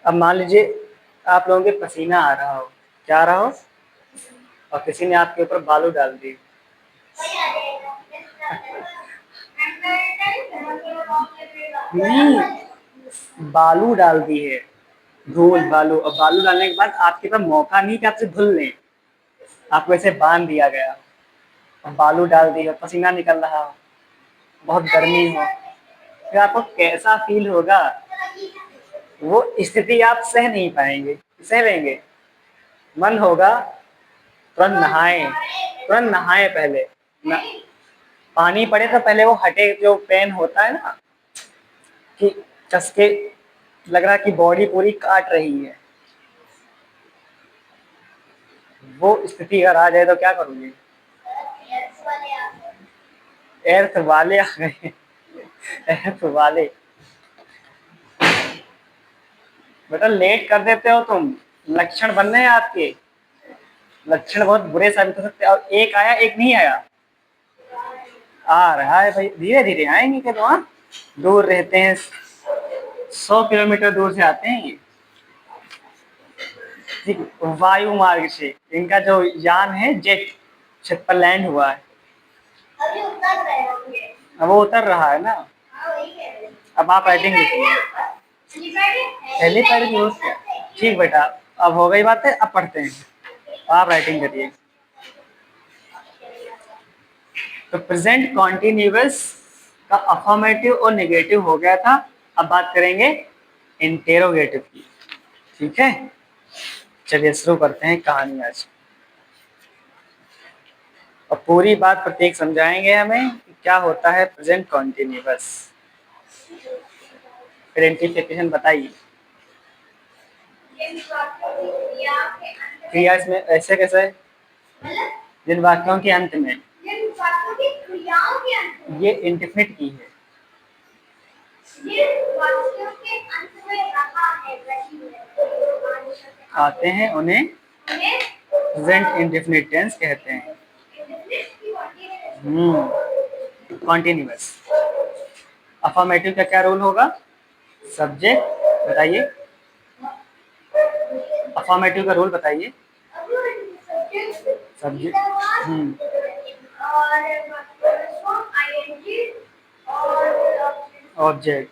अब मान लीजिए आप लोगों के पसीना आ रहा हो, क्या आ रहा हो, और किसी ने आपके ऊपर बालू डाल दी। नहीं, बालू डाल दी है, धूल बालू, और बालू डालने के बाद आपके पास मौका नहीं कि आपसे धुल लें, आपको ऐसे बांध दिया गया और बालू डाल दी और पसीना निकल रहा हो, बहुत गर्मी हो, फिर आपको कैसा फील होगा? वो स्थिति आप सह नहीं पाएंगे, सह लेंगे? मन होगा तुरंत नहाएं, तुरंत नहाएं पहले न, पानी पड़े तो पहले वो हटे, जो पेन होता है ना कि चस्के लग रहा है कि बॉडी पूरी काट रही है, वो स्थिति अगर आ जाए तो क्या करोगे? एर्थ वाले आ गए, एर्थ वाले। बेटा लेट कर देते हो तुम, लक्षण बन रहे हैं आपके, लक्षण बहुत बुरे साबित हो सकते हैं। और एक आया, एक नहीं आया, आ रहा है भाई, धीरे धीरे आएंगे क्या? तो हाँ, दूर रहते हैं, 100 किलोमीटर दूर से आते हैं ये, ठीक, वायु मार्ग से। इनका जो यान है जेट, छत पर लैंड हुआ है, अभी उतर रहे होंगे, अब वो उतर रहा है ना। अब आप राइटिंग लिखिए, हेलीपैड यूज किया, ठीक बेटा, अब हो गई बात है, अब पढ़ते हैं, आप राइटिंग करिए। तो प्रेजेंट कॉन्टिन्यूअस का अफर्मेटिव और नेगेटिव हो गया था, अब बात करेंगे इंटेरोगेटिव की, ठीक है? चलिए शुरू करते हैं कहानी आज, और पूरी बात प्रत्येक समझाएंगे हमें कि क्या होता है प्रेजेंट कॉन्टिन्यूअस। आइडेंटिफिकेशन बताइए। क्रिया इसमें ऐसे कैसे है? जिन वाक्यों के अंत में, ये इंडेफिनिट की है, आते हैं उन्हें प्रेजेंट इंडेफिनिट टेंस कहते हैं। कॉन्टिन्यूअस। अफर्मेटिव का क्या रोल होगा? सब्जेक्ट बताइए, अफर्मेटिव का रोल बताइए। Subject, object.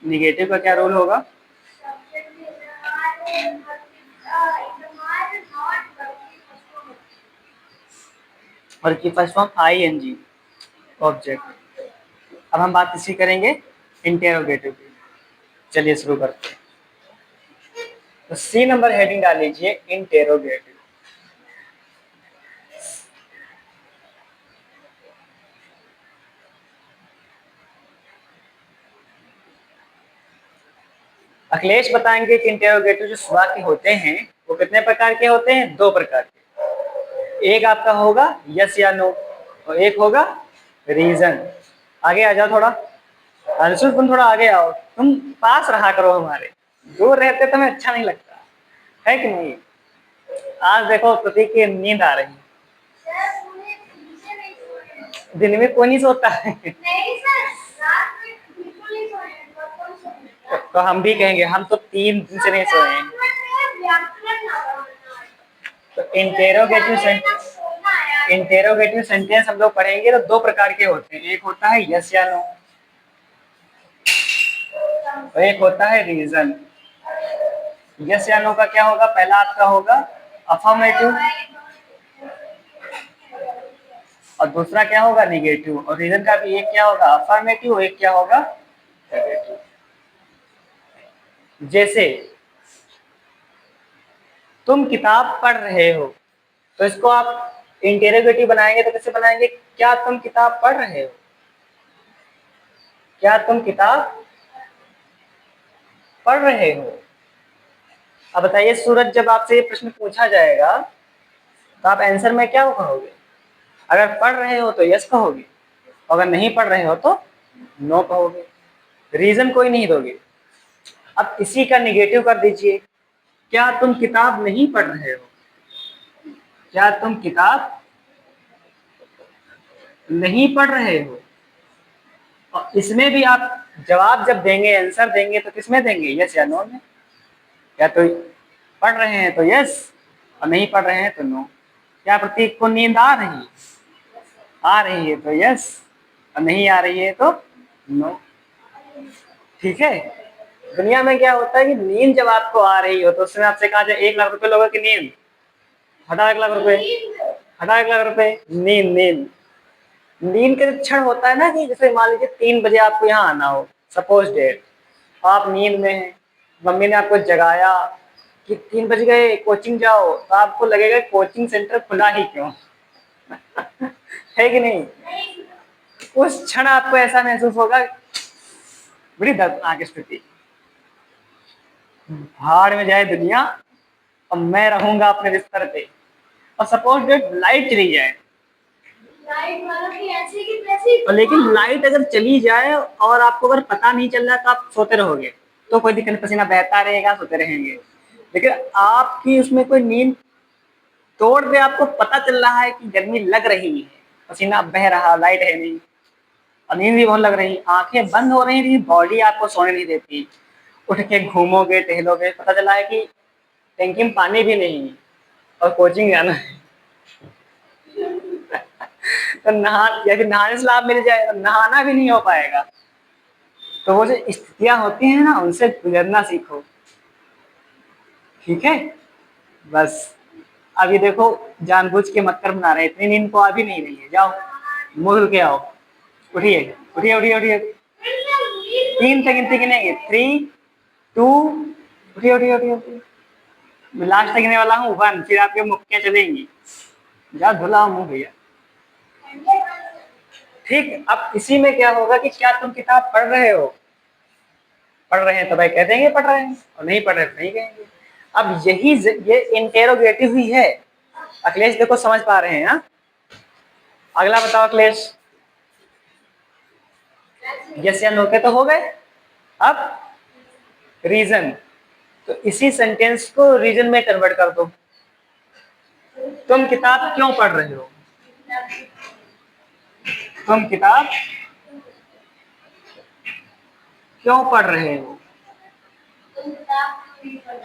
निगेटिव का क्या रोल होगा? और की फर्स्ट फॉर्म आईएनजी, ऑब्जेक्ट। अब हम बात इसी करेंगे इंटेरोगेटिव की। चलिए शुरू करते हैं। तो सी नंबर हेडिंग डाल लीजिए, इंटेरोगेटिव। अखिलेश बताएंगे कि इंटेरोगेटिव जो वाक्य होते हैं वो कितने प्रकार के होते हैं? 2 प्रकार के। एक आपका होगा यस या नो, और एक होगा रीजन। आगे आ जाओ थोड़ा, अंशु तुम थोड़ा आगे आओ, तुम पास रहा करो हमारे, दूर रहते तो हमें अच्छा नहीं लगता है कि नहीं? आज देखो प्रतीक की नींद आ रही है, दिन में कोई नहीं सोता है। तो हम भी कहेंगे, हम तो 3 दिन से नहीं सोए हैं। तो इंटेरोगेटिव सेंटेंस हम लोग पढ़ेंगे तो 2 प्रकार के होते हैं, एक होता है यस या नो, और एक होता है रीजन। यस या नो का क्या होगा? पहला आपका होगा अफर्मेटिव, और दूसरा क्या होगा? निगेटिव। और रीजन का भी एक क्या होगा? अफर्मेटिव, एक क्या होगा? नेगेटिव। जैसे तुम किताब पढ़ रहे हो, तो इसको आप इंटेरोगेटिव बनाएंगे तो कैसे बनाएंगे? क्या तुम किताब पढ़ रहे हो? क्या तुम किताब पढ़ रहे हो? अब बताइए सूरज, जब आपसे ये प्रश्न पूछा जाएगा तो आप आंसर में क्या कहोगे? अगर पढ़ रहे हो तो यस कहोगे, अगर नहीं पढ़ रहे हो तो नो कहोगे, रीजन कोई नहीं दोगे। अब इसी का निगेटिव कर दीजिए, क्या तुम किताब नहीं पढ़ रहे हो? क्या तुम किताब नहीं पढ़ रहे हो? और इसमें भी आप जवाब जब देंगे, आंसर देंगे, तो किसमें देंगे? यस या नो में। या तो पढ़ रहे हैं तो यस, और नहीं पढ़ रहे हैं तो नो। क्या प्रतीक को नींद आ रही है तो यस, और नहीं आ रही है तो नो। ठीक है। दुनिया में क्या होता है कि नींद जब आपको आ रही हो तो उसमें आपसे कहा जाए 1 लाख रुपए लोगों की नींद, हटा 1 लाख रुपए, हटा 1 लाख रुपए। नींद नींद नींद का जो क्षण होता है ना, कि जैसे मान लीजिए 3 बजे आपको यहाँ आना हो, सपोज डेट, आप नींद में हैं, मम्मी ने आपको जगाया कि 3 बज गए कोचिंग जाओ, तो आपको लगेगा कोचिंग सेंटर खुला ही क्यों। है कि नहीं? उस क्षण आपको ऐसा महसूस होगा, बड़ी दर्दनाक स्थिति, भाड़ में जाए दुनिया, और मैं रहूंगा अपने बिस्तर पे। और सपोज डेट लाइट चली जाए, और लेकिन लाइट अगर चली जाए और आपको अगर पता नहीं चल रहा तो आप सोते रहोगे, तो कोई दिक्कत नहीं, पसीना बहता रहेगा, सोते रहेंगे। लेकिन आपकी उसमें कोई नींद तोड़ दे, आपको पता चल रहा है कि गर्मी लग रही है, पसीना बह रहा, लाइट है नहीं, और नींद भी बहुत लग रही, आंखें बंद हो रही थी, बॉडी आपको सोने नहीं देती, उठ के घूमोगे टहलोगे, पता चला है कि टैंकी में पानी भी नहीं और कोचिंग जाना है। तो नहा, या फिर नहाने से लाभ मिल जाए, नहाना भी नहीं हो पाएगा। तो वो जो स्थितियां होती हैं ना, उनसे गुजरना सीखो। ठीक है। बस अब ये देखो, जानबूझ के मक्कर बना रहे हैं, इतनी नींद को आ भी नहीं रही है, जाओ मुंह धुल के आओ, उठिए उठिए उठिए उठिए, 3 से गिनती गिनेंगे, 3, 2, उठिए उठिए उठिए उठिए, लास्ट तक गिनने वाला हूँ 1, फिर आपके मुक्कियां चलेंगी, जाओ धुलाओ मुंह भैया। ठीक। अब इसी में क्या होगा कि क्या तुम किताब पढ़ रहे हो, पढ़ रहे हैं तो भाई कह देंगे पढ़ रहे हैं, और नहीं पढ़ रहे तो नहीं कहेंगे। अब यही ये इंटेरोगेटिव ही है। अखिलेश देखो समझ पा रहे हैं? हाँ, अगला बताओ अखिलेश। यस या नो के तो हो गए। अब रीजन, तो इसी सेंटेंस को रीजन में कन्वर्ट कर दो। तुम किताब क्यों पढ़ रहे हो, तुम किताब क्यों पढ़ रहे हो।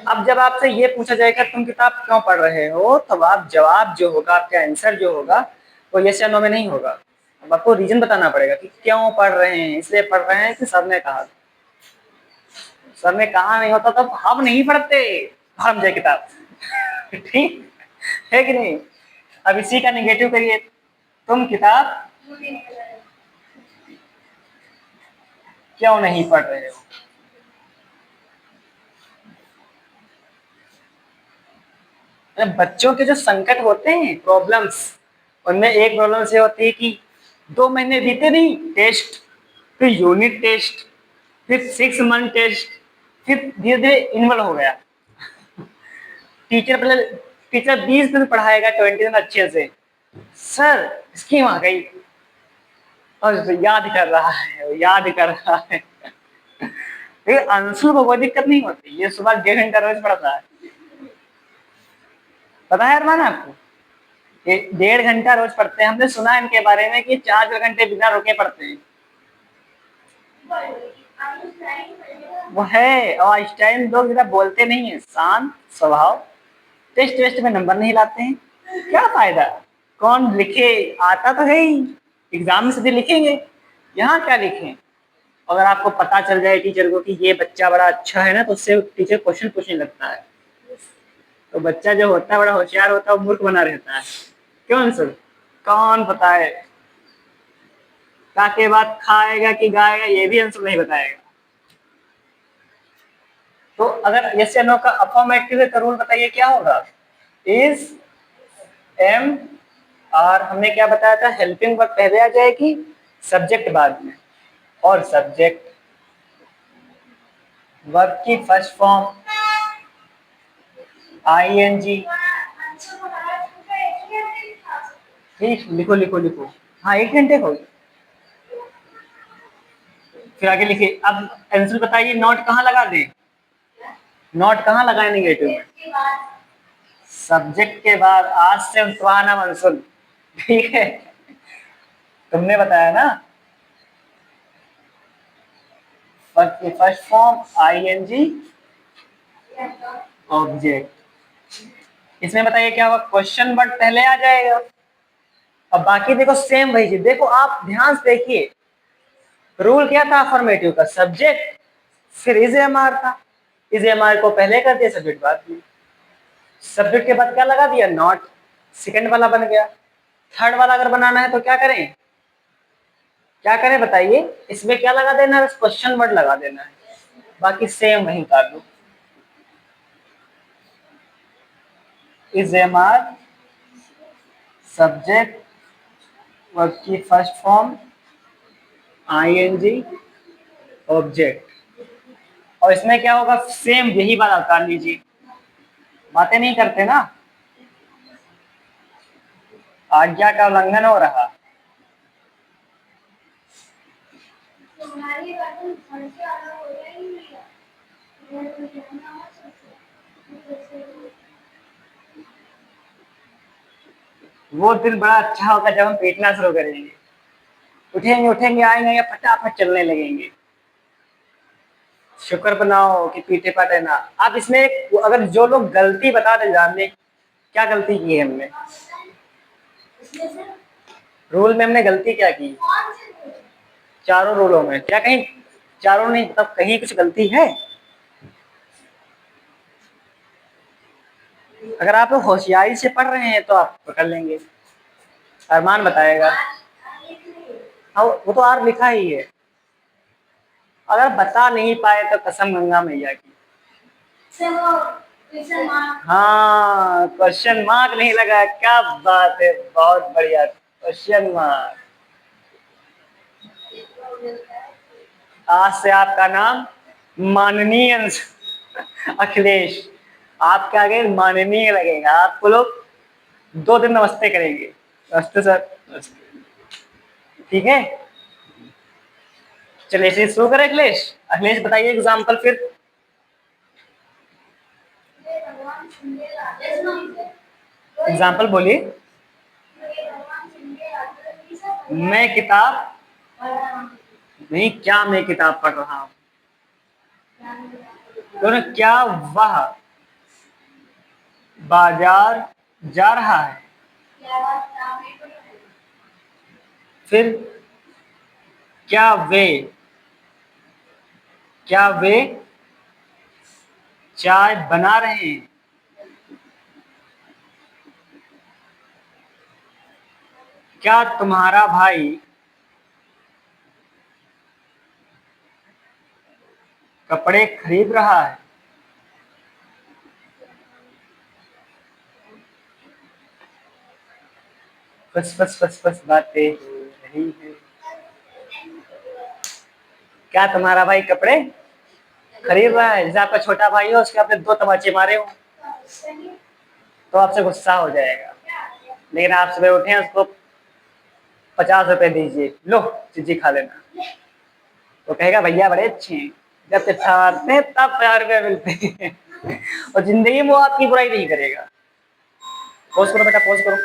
अब जब आपसे ये पूछा जाएगा तुम किताब क्यों पढ़ रहे हो, तब आप जवाब जो होगा, आपका आंसर जो होगा, वो यस या नो में नहीं होगा। अब आपको रीजन बताना पड़ेगा कि क्यों पढ़ रहे हैं। इसलिए पढ़ रहे हैं कि सर ने कहा, सर ने कहा नहीं होता तब हम नहीं पढ़ते, हम जाए किताब। ठीक है कि नहीं? अब इसी का निगेटिव करिए, तुम किताब क्यों नहीं पढ़ रहे हो। बच्चों के जो संकट होते हैं, प्रॉब्लम्स, उनमें एक प्रॉब्लम से होती है कि 2 महीने बीते नहीं, टेस्ट, फिर यूनिट टेस्ट, फिर 6 मंथ टेस्ट, फिर धीरे धीरे इन्वॉल्व हो गया। टीचर पहले, टीचर 20 दिन पढ़ाएगा 20 दिन अच्छे से, सर स्कीम आ गई, और याद कर रहा है, याद कर रहा है। लेकिन अंशु को कोई दिक्कत नहीं होती, ये सुबह 1.5 घंटा रोज पढ़ता है। पता है अरमान आपको, ये 1.5 घंटा रोज पढ़ते हैं। हमने सुना इनके बारे में कि 4 घंटे बिना रुके पढ़ते हैं। वो है, और इस टाइम लोग जरा बोलते नहीं है, शांत स्वभाव, टेस्ट वेस्ट में नंबर नहीं लाते हैं, क्या फायदा। कौन लिखे, आता तो है ही, एग्जाम में सीधे लिखेंगे, यहाँ क्या लिखें। अगर आपको पता चल जाए टीचर को कि ये बच्चा बड़ा अच्छा है ना, तो उससे टीचर क्वेश्चन पूछने लगता है। तो बच्चा जो होता है बड़ा होशियार होता है, वो मूर्ख बना रहता है। क्यों सर? कौन बताए, ताके बाद खाएगा कि गाएगा ये भी आंसर नहीं बताएगा। तो अगर यस या नो का अफर्मेटिव का रूल बताइए क्या होगा। इज, एम, आर, हमने क्या बताया था, हेल्पिंग वर्ब पहले आ जाएगी, सब्जेक्ट बाद में, और सब्जेक्ट वर्ब की फर्स्ट फॉर्म आईएनजी। ठीक, लिखो लिखो लिखो, हाँ 1 घंटे हो गए। फिर आगे लिखिए। अब आंसर बताइए, नोट कहाँ लगा दें, नोट कहाँ लगाए निगेटिव में। सब्जेक्ट के बाद, आज से सुहाना मंसूर। ठीक है, तुमने बताया ना, फर्स्ट फॉर्म आईएनजी, ऑब्जेक्ट। इसमें बताइए क्या होगा, क्वेश्चन वर्ड पहले आ जाएगा। अब बाकी देखो सेम वही चीज, देखो आप ध्यान से देखिए, रूल क्या था अफर्मेटिव का, सब्जेक्ट फिर इज एम आर था, इज एम आर को पहले कर दिया, सब्जेक्ट बाद में, सब्जेक्ट के बाद क्या लगा दिया, नॉट, सेकंड वाला बन गया। थर्ड वाला अगर बनाना है तो क्या करें, क्या करें बताइए, इसमें क्या लगा देना है, क्वेश्चन वर्ड लगा देना है, बाकी सेम वही कर लो। Is am are subject, verb की first form I N G, object. और इसमें क्या होगा, सेम यही वाला कर लीजिए, बातें नहीं करते ना, आज्ञा का उल्लंघन हो रहा। वो दिन बड़ा अच्छा होगा जब हम पीटना शुरू करेंगे, उठेंगे उठेंगे आएंगे फटाफट चलने लगेंगे। शुक्र बनाओ कि पीटे पाटे ना। आप इसमें अगर जो लोग गलती बता दे जानने, क्या गलती की है हमने, रूल में हमने गलती क्या की, चारों रूलों में क्या कहीं, चारों नहीं तब कहीं कुछ गलती है। अगर आप लोग होशियारी से पढ़ रहे हैं तो आप पकड़ लेंगे, अरमान बताएगा। हाँ वो तो आर लिखा ही है, अगर बता नहीं पाए तो कसम गंगा मैया की। हाँ क्वेश्चन मार्क नहीं लगा, क्या बात है, बहुत बढ़िया, क्वेश्चन मार्क। आज से आपका नाम माननीय अखिलेश, आपके आगे माननीय लगेगा, आपको लोग 2 दिन नमस्ते करेंगे, नमस्ते सर, नमस्ते। ठीक है, चलिए इसे शुरू करें। अखिलेश, अखिलेश बताइए एग्जाम्पल फिर। एग्जाम्पल बोलिए। मैं किताब नहीं, क्या मैं किताब पढ़ रहा हूँ, तो क्या वह बाजार जा रहा है, फिर क्या वे चाय बना रहे हैं, क्या तुम्हारा भाई कपड़े खरीद रहा है। बस बस बस बस बातें हो रही है, क्या तुम्हारा भाई कपड़े खरीद रहा है, जैसे आपका छोटा भाई हो उसके आपने 2 तमाचे मारे हो तो आपसे गुस्सा हो जाएगा, लेकिन आप सुबह उठे उसको 50 रुपए दीजिए, लो चीजी खा लेना, तो कहेगा भैया बड़े अच्छे हैं, जब चिट्ठाते तब 50 रुपए मिलते हैं और जिंदगी में वो आपकी बुराई नहीं करेगा। पोज करो बेटा, पोज करो।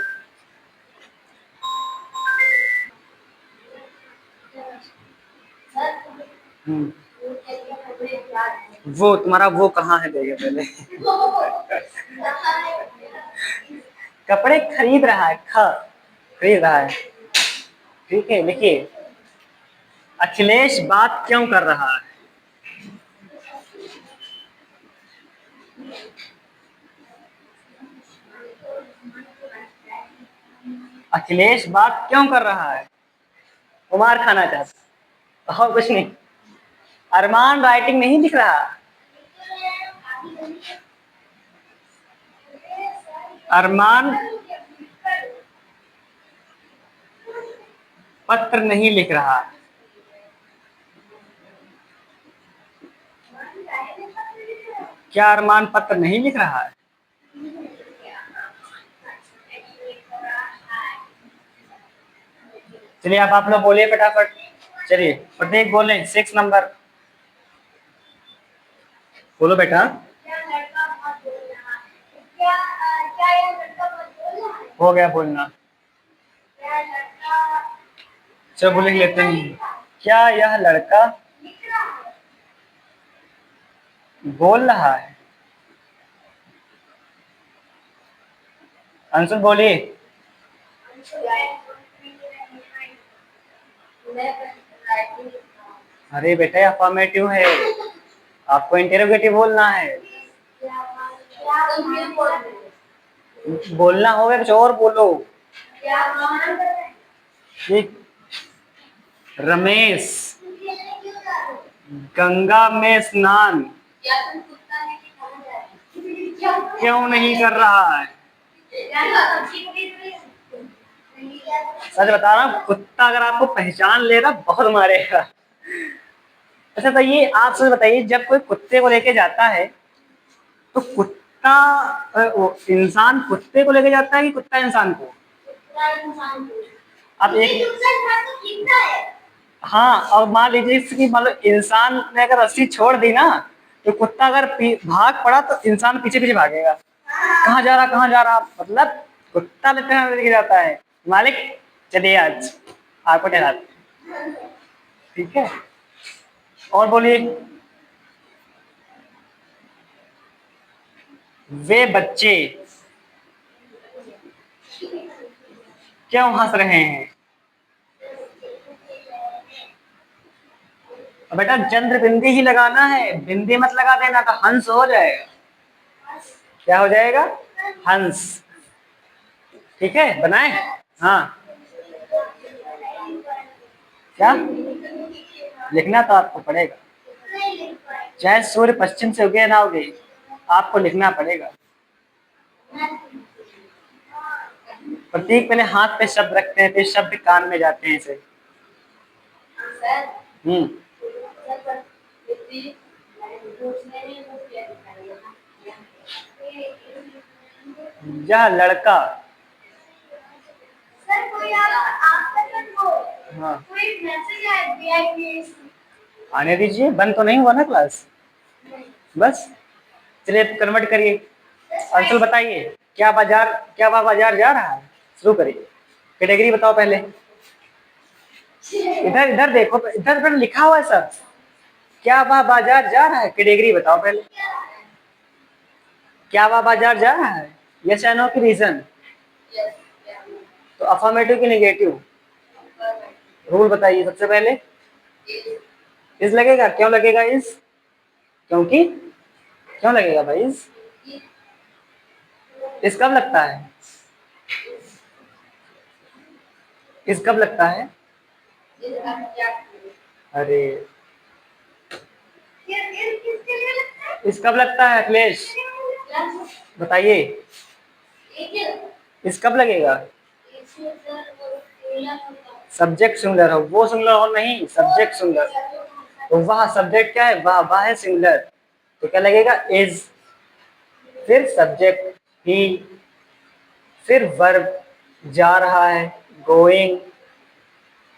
वो तुम्हारा वो कहाँ है, देखिए पहले कपड़े खरीद रहा है, खरीद रहा है, ठीक है। लिखिए, अखिलेश बात क्यों कर रहा है, अखिलेश बात क्यों कर रहा है, कुमार खाना चाहता और कुछ नहीं। अरमान राइटिंग नहीं दिख रहा, अरमान पत्र नहीं लिख रहा, क्या अरमान पत्र नहीं लिख रहा है। चलिए अब आप लोग बोलिए फटाफट, चलिए प्रत्येक बोले 6 नंबर, बोलो बेटा। हो गया बोलना, चलो बोले लेते हैं, क्या यह लड़का बोल रहा है, अंशुल बोलिए। अरे बेटा अफर्मेटिव है, आपको इंटेरोगेटिव बोलना है। बोलना होगा कुछ और बोलो। ठीक। रमेश गंगा में स्नान क्यों नहीं कर रहा है? सच बता रहा हूँ, कुत्ता अगर आपको पहचान लेगा बहुत मारेगा। अच्छा तो ये आप सच बताइए, जब कोई कुत्ते को लेके जाता है तो कुत्ता इंसान कुत्ते को लेके जाता है कि कुत्ता इंसान को? अब एक हाँ, और मान लीजिए कि मान लो इंसान ने अगर रस्सी छोड़ दी ना, तो कुत्ता अगर भाग पड़ा तो इंसान पीछे पीछे भागेगा, कहाँ जा रहा कहाँ जा रहा, मतलब कुत्ता लेके जाता है। मालिक चलिए आज आपको ठहराते हैं। ठीक है, और बोलिए। वे बच्चे क्यों हंस रहे हैं? बेटा चंद्र बिंदी ही लगाना है, बिंदी मत लगा देना तो हंस हो जाएगा। क्या हो जाएगा? हंस। ठीक है, बनाए। हाँ, क्या लिखना तो आपको पड़ेगा, चाहे सूर्य पश्चिम से उगे ना उगे, आपको लिखना पड़ेगा। प्रतीक पहले हाथ पे शब्द रखते हैं, फिर शब्द कान में जाते हैं इसे। हम्म। यह लड़का, हाँ आने दीजिए, बंद तो नहीं हुआ ना क्लास, बस चलिए कन्वर्ट करिए। अंशुल बताइए, क्या वह बाजार जा रहा है? शुरू करिए, कैटेगरी बताओ पहले। इधर इधर देखो, इधर इधर लिखा हुआ है सब। क्या वह बाजार जा रहा है, कैटेगरी बताओ पहले। क्या वह बाजार जा रहा है? यस या नो की रीजन। तो अफर्मेटिव की नेगेटिव रूल बताइए सबसे पहले। इस लगेगा, क्यों लगेगा इस? क्योंकि क्यों लगेगा भाई इस कब लगता है? इस कब लगता है? अरे इस कब लगता है अखिलेश, बताइए। इस कब लगेगा? सब्जेक्ट सिंगुलर हो, वो सिंगुलर हो नहीं, सब्जेक्ट सिंगुलर। तो वह सब्जेक्ट क्या है? वह है सिंगुलर, तो क्या लगेगा? इज, फिर सब्जेक्ट ही, फिर वर्ब जा रहा है, गोइंग,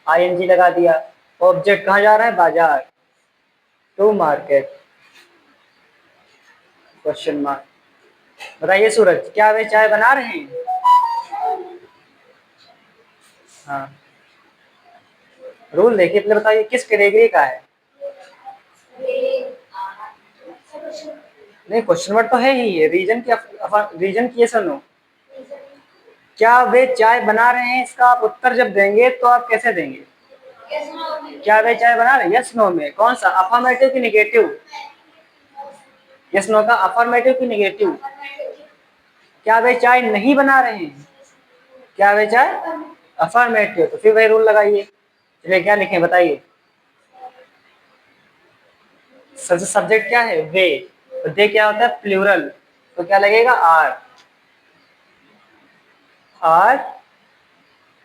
आईएनजी लगा दिया। ऑब्जेक्ट कहाँ जा रहा है? बाजार, टू मार्केट, क्वेश्चन मार्क। बताइए सूरज, क्या वे चाय बना रहे हैं? हाँ, रूल देखिए पहले, बताइए किस कैटेगरी का है? नहीं, क्वेश्चन वर्ड तो है ही, ये रीजन की, रीजन की, सुनो। क्या वे चाय बना रहे हैं, इसका आप उत्तर जब देंगे तो आप कैसे देंगे? क्या वे चाय बना रहे हैं, यस नो में कौन सा, अफर्मेटिव की नेगेटिव? यस नो का अफर्मेटिव की नेगेटिव? क्या वे चाय नहीं बना रहे हैं? क्या वे चाय अफर्मेटिव, तो फिर वही रूल लगाइए। चलिए क्या लिखें बताइए। सबसे सब्जेक्ट क्या है? वे, तो दे क्या होता है? प्लूरल, तो क्या लगेगा? आर, आर,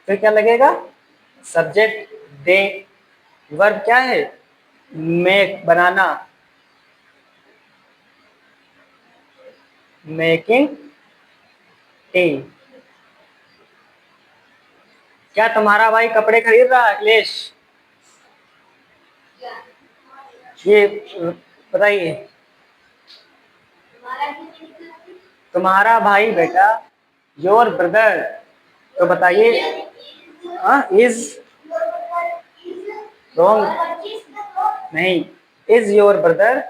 फिर क्या लगेगा? सब्जेक्ट दे, वर्ब क्या है? मेक, बनाना, मेकिंग टी। क्या तुम्हारा भाई कपड़े खरीद रहा है अखिलेश? ये बताइए। तुम्हारा भाई बेटा, योर ब्रदर, तो बताइए। इज रॉन्ग, नहीं, is your brother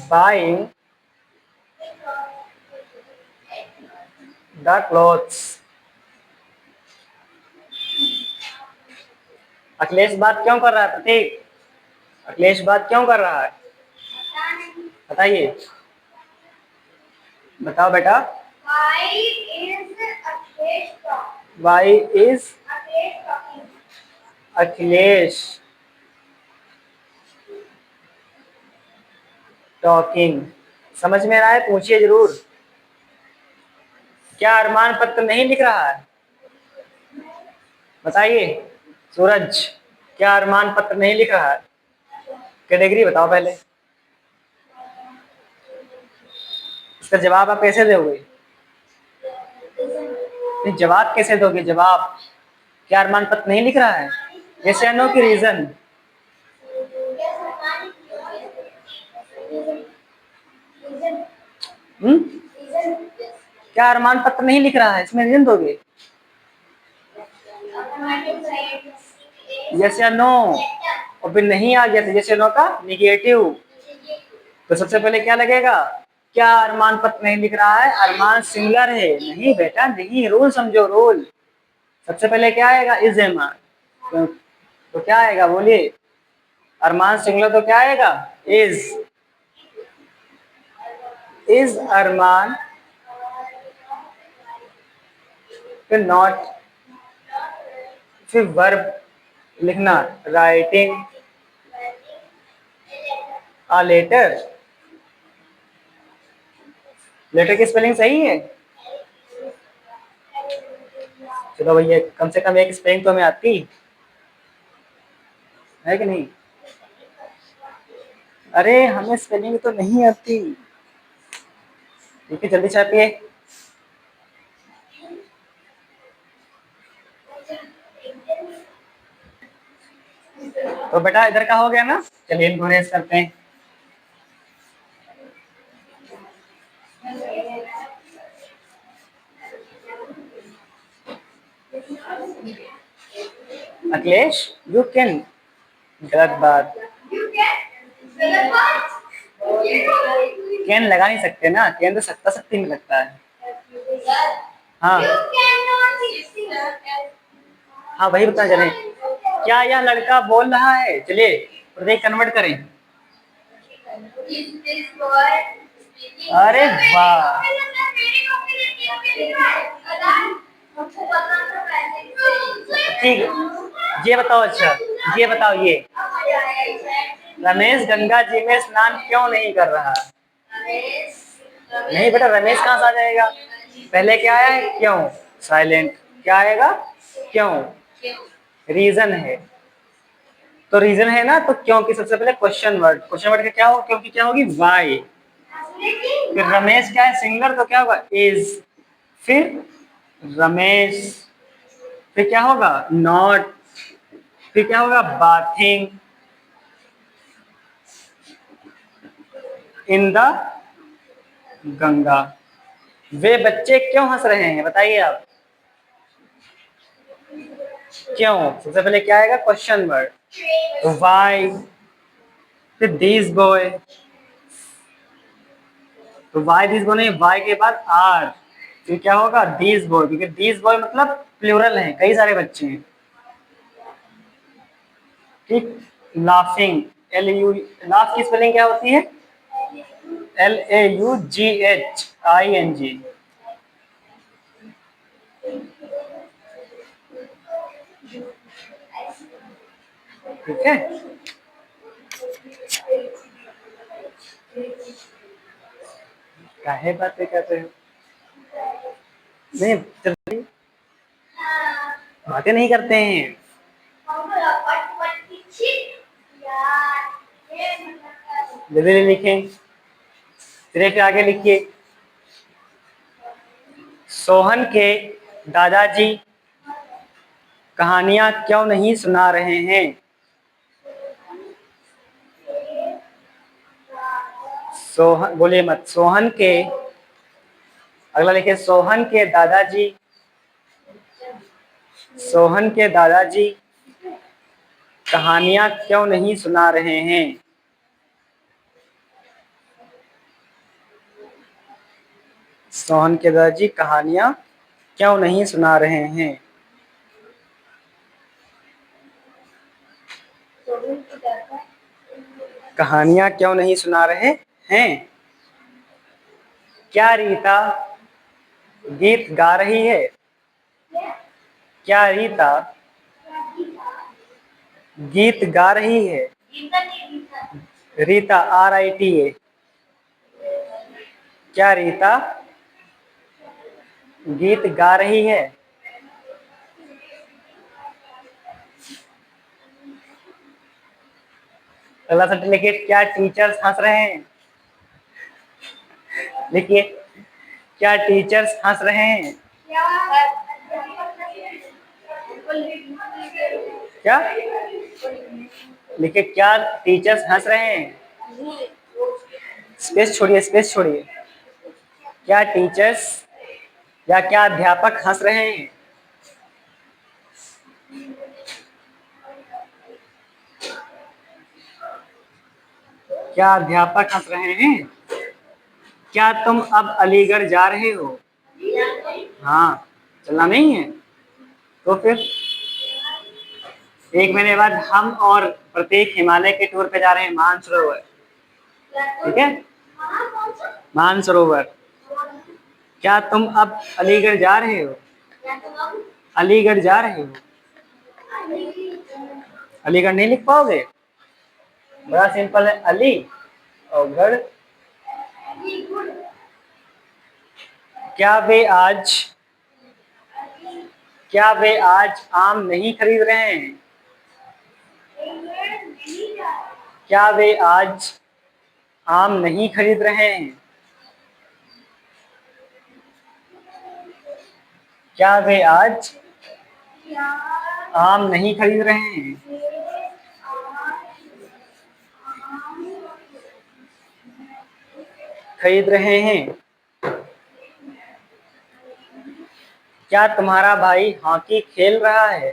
buying the clothes. Akhilesh बात क्यों कर रहा है प्रतीक? अखिलेश बात क्यों कर रहा है बताइए, बताओ बेटा। Why is Akhilesh talking? समझ में आ रहा है? पूछिए जरूर। क्या अरमान पत्र नहीं लिख रहा है? बताइए सूरज, क्या अरमान पत्र नहीं लिख रहा है? कैटेगरी बताओ पहले, इसका जवाब आप कैसे दोगे? नहीं, जवाब कैसे दोगे? जवाब, क्या अरमान पत्र नहीं लिख रहा है? यस या नो की रीजन? क्या अरमान पत्र नहीं लिख रहा है, इसमें रीजन दोगे? यस या नो? और फिर नहीं आ गया तो यस या नो का निगेटिव। तो सबसे पहले क्या लगेगा? क्या अरमान पत्र नहीं लिख रहा है? अरमान सिंगुलर है। नहीं बेटा नहीं, रूल समझो रूल। सबसे पहले क्या आएगा? इज अरमान। तो क्या आएगा बोलिए? अरमान सिंगुलर तो क्या आएगा? इज अरमान, फिर नॉट, फिर वर्ब लिखना, राइटिंग अ लेटर। लेटर की स्पेलिंग सही है? चलो भैया, कम से कम एक स्पेलिंग तो हमें आती है कि नहीं? अरे हमें स्पेलिंग तो नहीं आती। ठीक है, जल्दी चाय पिए। तो बेटा इधर का हो गया ना, चलिए इनको रेस करते हैं। अखिलेश यू कैन, गलत बात। कैन लगा नहीं सकते ना, कैन तो सत्ता सत्ती में लगता है। हाँ हाँ वही बता चले। क्या यह लड़का बोल रहा है? चलिए प्रतीक कन्वर्ट करें। अरे वाह, ठीक है ये बताओ। अच्छा ये बताओ, ये रमेश गंगा जी में स्नान क्यों नहीं कर रहा? नहीं बेटा, रमेश कहाँ से आ जाएगा? पहले क्या आया है? क्यों, साइलेंट। क्या आएगा? क्यों, रीजन है। तो रीजन है ना, तो क्यों की सबसे पहले क्वेश्चन वर्ड, क्वेश्चन वर्ड का क्या होगा? क्योंकि क्या होगी? वाई। फिर रमेश क्या है? सिंगुलर, तो क्या होगा? इज। फिर रमेश, फिर क्या होगा? नॉट, फिर क्या होगा? Bathing in the Ganga. वे बच्चे क्यों हंस रहे हैं बताइए आप? क्यों, सबसे पहले क्या आएगा? Question word, why. फिर दीज बॉय, तो वाई दीज बॉय नहीं, वाई के बाद आर। फिर क्या होगा? दीज बॉय, क्योंकि दीज बॉय मतलब प्लूरल है, कई सारे बच्चे हैं। ठीक, लाफिंग, एल यू, लाफ की स्पेलिंग क्या होती है? LAUGHING। ठीक है, काहे बातें कर रहे हो? नहीं जल्दी बातें नहीं करते हैं। जल्दी लिखें, सिरे के आगे लिखिए। सोहन के दादाजी कहानियां क्यों नहीं सुना रहे हैं? सोहन बोलिए मत, सोहन के, अगला लिखिए, सोहन के दादाजी कहानियां क्यों नहीं सुना रहे हैं? सोहन के दादाजी कहानियां क्यों नहीं सुना रहे हैं? कहानियां क्यों नहीं सुना रहे हैं? क्या रीता गीत गा रही है? क्या रीता गीत गा रही है? रीता RITA। क्या रीता गीत गा रही है? अगला सेंटेंस लिखिए, क्या टीचर्स हंस रहे हैं? लिखिए, क्या टीचर्स हंस रहे हैं? क्या लिखिए, क्या टीचर्स हंस रहे हैं? स्पेस छोड़िए, स्पेस छोड़िए। क्या टीचर्स या क्या अध्यापक हंस रहे हैं? क्या अध्यापक हंस रहे हैं? क्या तुम अब अलीगढ़ जा रहे हो? हाँ, चलना नहीं है तो फिर 1 महीने बाद हम और प्रतीक हिमालय के टूर पे जा रहे हैं, मानसरोवर। ठीक है, मानसरोवर। क्या तुम अब अलीगढ़ जा रहे हो? अलीगढ़ जा रहे हो? अलीगढ़ नहीं लिख पाओगे? बड़ा सिंपल है, अली और गढ़। क्या वे आज क्या वे आज आम नहीं खरीद रहे हैं? क्या वे आज आम नहीं खरीद रहे हैं? क्या वे आज आम नहीं खरीद रहे हैं? खरीद रहे हैं। क्या तुम्हारा भाई हॉकी खेल रहा है?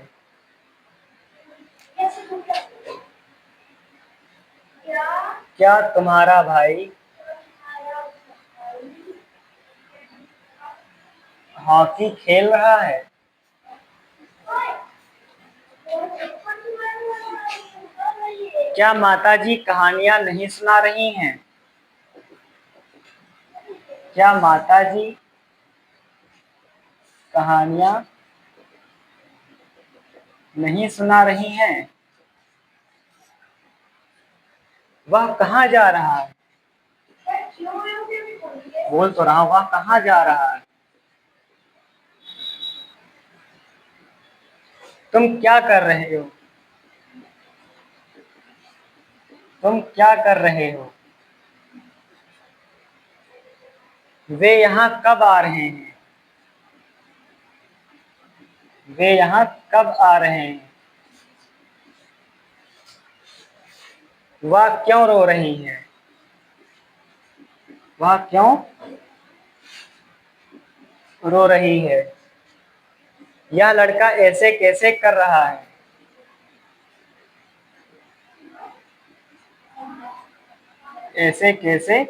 क्या तुम्हारा भाई हॉकी खेल रहा है? क्या माताजी कहानियां नहीं सुना रही हैं? क्या माताजी कहानियां नहीं सुना रही हैं? वह कहाँ जा रहा है? बोल तो रहा हूं, वह कहाँ जा रहा है? तुम क्या कर रहे हो? तुम क्या कर रहे हो? वे यहाँ कब आ रहे हैं? वे यहाँ कब आ रहे हैं? वह क्यों रो रही है? वह क्यों रो रही है? यह लड़का ऐसे कैसे कर रहा है? ऐसे कैसे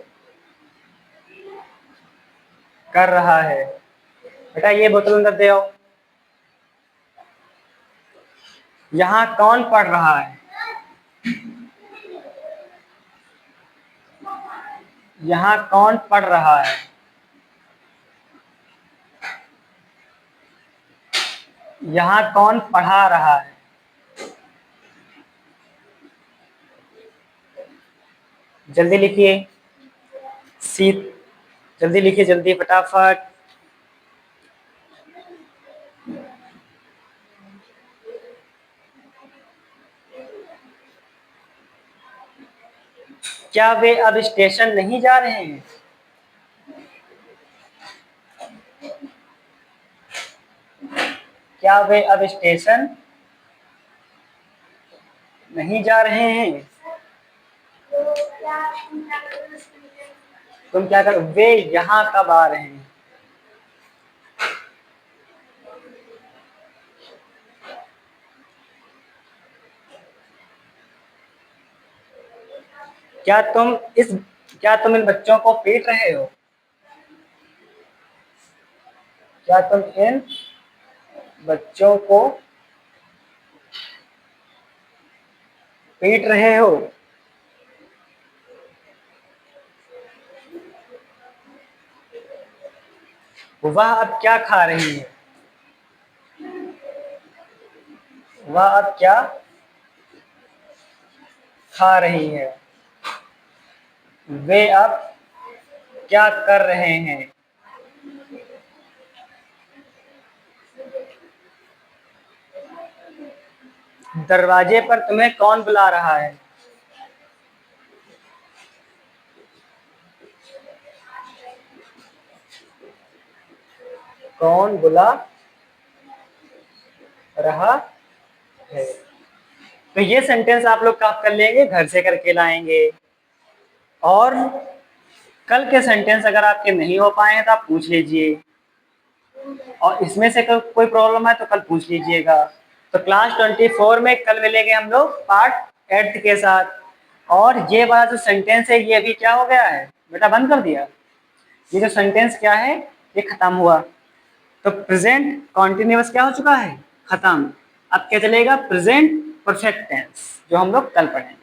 कर रहा है? बेटा ये बोतल अंदर दे आओ। यहाँ कौन पढ़ रहा है? यहाँ कौन पढ़ रहा है? यहाँ कौन पढ़ा रहा है? जल्दी लिखिए, सी जल्दी लिखिए, जल्दी फटाफट। क्या वे अब स्टेशन नहीं जा रहे हैं? क्या वे अब स्टेशन नहीं जा रहे हैं? तुम क्या कर वे यहाँ कब आ रहे हैं? क्या तुम इन बच्चों को पीट रहे हो? क्या तुम इन बच्चों को पीट रहे हो? वह अब क्या खा रही है? वह अब क्या खा रही है? वे अब क्या कर रहे हैं? दरवाजे पर तुम्हें कौन बुला रहा है? कौन बुला रहा है? तो ये सेंटेंस आप लोग कब कर लेंगे? घर से करके लाएंगे। और कल के सेंटेंस अगर आपके नहीं हो पाए हैं तो आप पूछ लीजिए, और इसमें से कोई प्रॉब्लम है तो कल पूछ लीजिएगा। तो क्लास 24 में कल मिलेंगे हम लोग पार्ट 8 के साथ। और ये वाला जो सेंटेंस है ये अभी क्या हो गया है बेटा, बंद कर दिया। ये जो सेंटेंस क्या है ये खत्म हुआ। तो प्रेजेंट कॉन्टिन्यूअस क्या हो चुका है, खत्म। अब क्या चलेगा, प्रेजेंट परफेक्ट टेंस, जो हम लोग कल पढ़ेंगे।